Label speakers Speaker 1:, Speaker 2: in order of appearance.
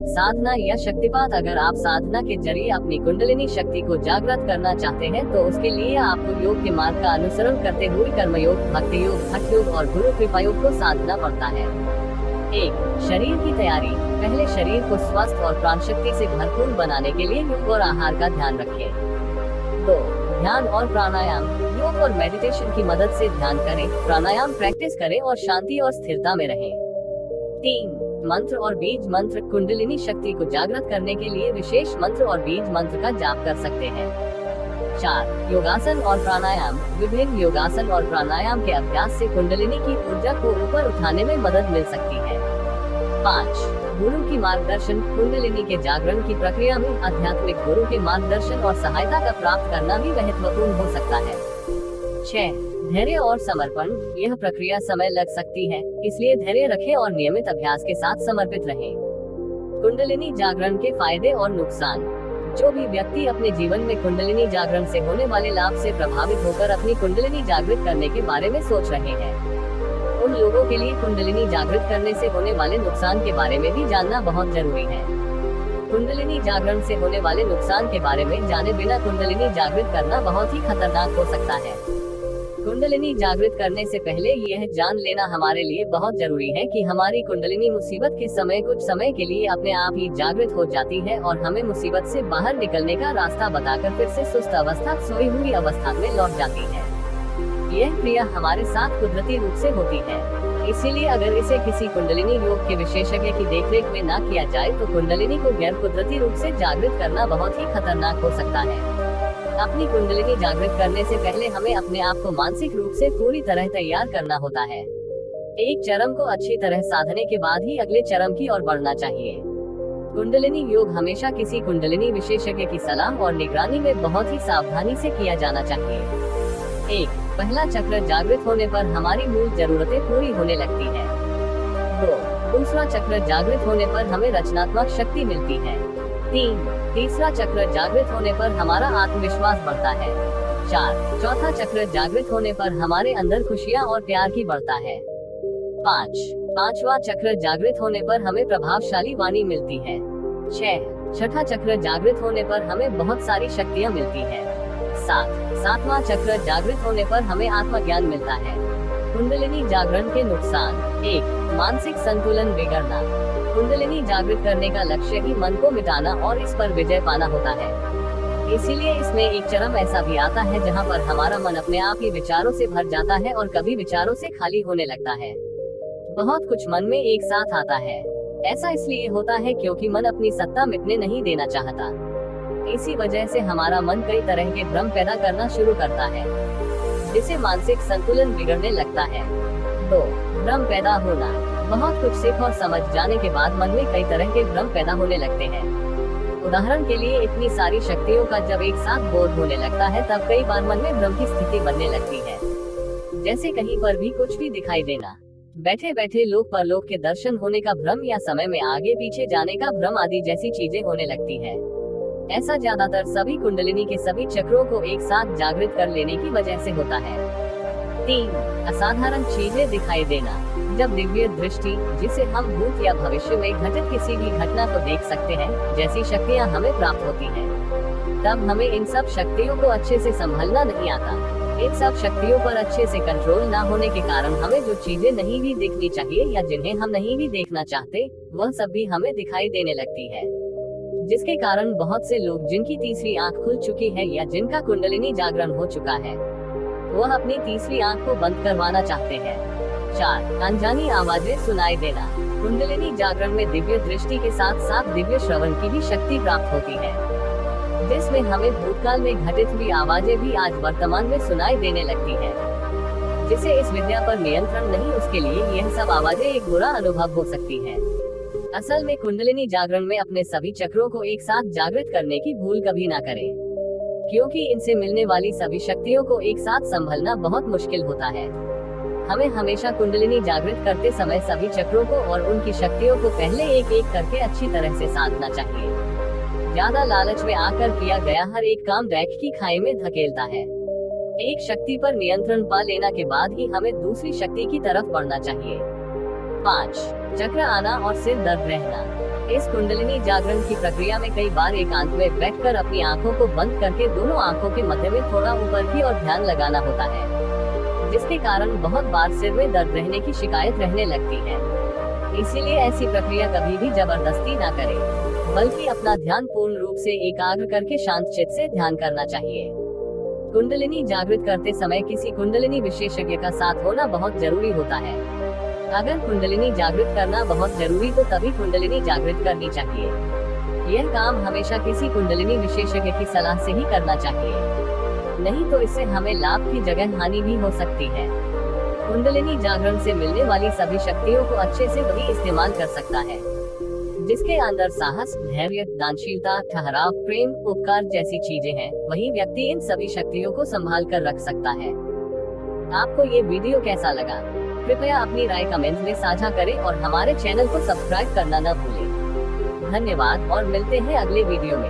Speaker 1: साधना या शक्तिपात। अगर आप साधना के जरिए अपनी कुंडलिनी शक्ति को जागृत करना चाहते हैं तो उसके लिए आपको योग के मार्ग का अनुसरण करते हुए कर्मयोग, भक्ति योग, हठ योग और गुरु कृपा योग को साधना पड़ता है। 1. शरीर की तैयारी। पहले शरीर को स्वस्थ और प्राण शक्ति से भरपूर बनाने के लिए योग और आहार का ध्यान रखें। 2. ध्यान और प्राणायाम। योग और मेडिटेशन की मदद से ध्यान करें, प्राणायाम प्रैक्टिस करें और शांति और स्थिरता में रहें। 3. मंत्र और बीज मंत्र। कुंडलिनी शक्ति को जागृत करने के लिए विशेष मंत्र और बीज मंत्र का जाप कर सकते हैं। 4. योगासन और प्राणायाम। विभिन्न योगासन और प्राणायाम के अभ्यास से कुंडलिनी की ऊर्जा को ऊपर उठाने में मदद मिल सकती है। 5. गुरु की मार्गदर्शन। कुंडलिनी के जागरण की प्रक्रिया में आध्यात्मिक गुरु के मार्गदर्शन और सहायता का प्राप्त करना भी महत्वपूर्ण हो सकता है। 6. धैर्य और समर्पण। यह प्रक्रिया समय लग सकती है, इसलिए धैर्य रखें और नियमित अभ्यास के साथ समर्पित रहें। कुंडलिनी जागरण के फायदे और नुकसान। जो भी व्यक्ति अपने जीवन में कुंडलिनी जागरण से होने वाले लाभ से प्रभावित होकर अपनी कुंडलिनी जागृत करने के बारे में सोच रहे हैं, उन लोगों के लिए कुंडलिनी जागृत करने से होने वाले नुकसान के बारे में भी जानना बहुत जरूरी है। कुंडलिनी जागरण से होने वाले नुकसान के बारे में जाने बिना कुंडलिनी जागृत करना बहुत ही खतरनाक हो सकता है। कुंडलिनी जागृत करने से पहले यह जान लेना हमारे लिए बहुत जरूरी है कि हमारी कुंडलिनी मुसीबत के समय कुछ समय के लिए अपने आप ही जागृत हो जाती है और हमें मुसीबत से बाहर निकलने का रास्ता बताकर फिर से सुस्त अवस्था, सोई हुई अवस्था में लौट जाती है। यह क्रिया हमारे साथ कुदरती रूप से होती है, इसीलिए अगर इसे किसी कुंडलिनी योग के विशेषज्ञ की देखरेख में न किया जाए तो कुंडलिनी को गैर कुदरती रूप से जागृत करना बहुत ही खतरनाक हो सकता है। अपनी कुंडलिनी जागृत करने से पहले हमें अपने आप को मानसिक रूप से पूरी तरह तैयार करना होता है। एक चरम को अच्छी तरह साधने के बाद ही अगले चरम की ओर बढ़ना चाहिए। कुंडलिनी योग हमेशा किसी कुंडलिनी विशेषज्ञ की सलाह और निगरानी में बहुत ही सावधानी से किया जाना चाहिए। 1. पहला चक्र जागृत होने पर हमारी मूल जरूरतें पूरी होने लगती है। 2. दूसरा चक्र जागृत होने पर हमें रचनात्मक शक्ति मिलती है। 3. तीसरा चक्र जागृत होने पर हमारा आत्मविश्वास बढ़ता है। 4. चौथा चक्र जागृत होने पर हमारे अंदर खुशियाँ और प्यार की बढ़ता है। 5. पांचवा चक्र जागृत होने पर हमें प्रभावशाली वाणी मिलती है। 6. छठा चक्र जागृत होने पर हमें बहुत सारी शक्तियाँ मिलती है। 7. सातवां चक्र जागृत होने पर हमें आत्मज्ञान मिलता है। कुंडलिनी जागरण के नुकसान। 1. मानसिक संतुलन बिगड़ना। कुंडलिनी जागृत करने का लक्ष्य ही मन को मिटाना और इस पर विजय पाना होता है। इसीलिए इसमें एक चरम ऐसा भी आता है जहां पर हमारा मन अपने आप ही विचारों से भर जाता है और कभी विचारों से खाली होने लगता है। बहुत कुछ मन में एक साथ आता है। ऐसा इसलिए होता है क्योंकि मन अपनी सत्ता मिटने नहीं देना चाहता। इसी वजह से हमारा मन कई तरह के भ्रम पैदा करना शुरू करता है, जिससे मानसिक संतुलन बिगड़ने लगता है। 2. भ्रम पैदा होना। बहुत कुछ सीख और समझ जाने के बाद मन में कई तरह के भ्रम पैदा होने लगते हैं। उदाहरण के लिए इतनी सारी शक्तियों का जब एक साथ बोध होने लगता है तब कई बार मन में भ्रम की स्थिति बनने लगती है, जैसे कहीं पर भी कुछ भी दिखाई देना, बैठे बैठे लोक परलोक के दर्शन होने का भ्रम या समय में आगे पीछे जाने का भ्रम आदि जैसी चीजें होने लगती है। ऐसा ज्यादातर सभी कुंडलिनी के सभी चक्रों को एक साथ जागृत कर लेने की वजह से होता है। 3. असाधारण चीजें दिखाई देना। जब दिव्य दृष्टि, जिसे हम भूत या भविष्य में घटित किसी भी घटना को देख सकते हैं, जैसी शक्तियां हमें प्राप्त होती हैं, तब हमें इन सब शक्तियों को अच्छे से संभालना नहीं आता। इन सब शक्तियों पर अच्छे से कंट्रोल न होने के कारण हमें जो चीजें नहीं भी देखनी चाहिए या जिन्हें हम नहीं भी देखना चाहते, वह सब भी हमें दिखाई देने लगती है, जिसके कारण बहुत से लोग जिनकी तीसरी आंख खुल चुकी है या जिनका कुंडलिनी जागरण हो चुका है, वह अपनी तीसरी आंख को बंद करवाना चाहते हैं। 4. अनजानी आवाजें सुनाई देना। कुंडलिनी जागरण में दिव्य दृष्टि के साथ साथ दिव्य श्रवण की भी शक्ति प्राप्त होती है, जिसमें हमें भूतकाल में घटित हुई आवाजें भी आज वर्तमान में सुनाई देने लगती है। जिसे इस विद्या पर नियंत्रण नहीं, उसके लिए यह सब आवाजें एक बुरा अनुभव हो सकती है। असल में कुंडलिनी जागरण में अपने सभी चक्रों को एक साथ जागृत करने की भूल कभी ना करें, क्योंकि इनसे मिलने वाली सभी शक्तियों को एक साथ संभलना बहुत मुश्किल होता है। हमें हमेशा कुंडलिनी जागृत करते समय सभी चक्रों को और उनकी शक्तियों को पहले एक एक करके अच्छी तरह से साधना चाहिए। ज्यादा लालच में आकर किया गया हर एक काम रैक की खाई में धकेलता है। एक शक्ति पर नियंत्रण पा लेना के बाद ही हमें दूसरी शक्ति की तरफ बढ़ना चाहिए। 5. चक्र आना और सिर दर्द रहना। इस कुंडलिनी जागरण की प्रक्रिया में कई बार एकांत में बैठकर अपनी आंखों को बंद करके दोनों आंखों के मध्य में थोड़ा ऊपर की ओर ध्यान लगाना होता है, जिसके कारण बहुत बार सिर में दर्द रहने की शिकायत रहने लगती है। इसीलिए ऐसी प्रक्रिया कभी भी जबरदस्ती ना करें, बल्कि अपना ध्यान पूर्ण रूप से एकाग्र करके शांत चित्त से ध्यान करना चाहिए। कुंडलिनी जागृत करते समय किसी कुंडलिनी विशेषज्ञ का साथ होना बहुत जरूरी होता है। अगर कुंडलिनी जागृत करना बहुत जरूरी तो तभी कुंडलिनी जागृत करनी चाहिए। यह काम हमेशा किसी कुंडलिनी विशेषज्ञ की सलाह से ही करना चाहिए, नहीं तो इससे हमें लाभ की जगह हानि भी हो सकती है। कुंडलिनी जागरण से मिलने वाली सभी शक्तियों को अच्छे से वही इस्तेमाल कर सकता है, जिसके अंदर साहस, धैर्य, दानशीलता, ठहराव, प्रेम, उपकार जैसी चीजें हैं, वही व्यक्ति इन सभी शक्तियों को संभाल कर रख सकता है। आपको ये वीडियो कैसा लगा? कृपया अपनी राय कमेंट्स में साझा करें और हमारे चैनल को सब्सक्राइब करना न भूलें। धन्यवाद और मिलते हैं अगले वीडियो में।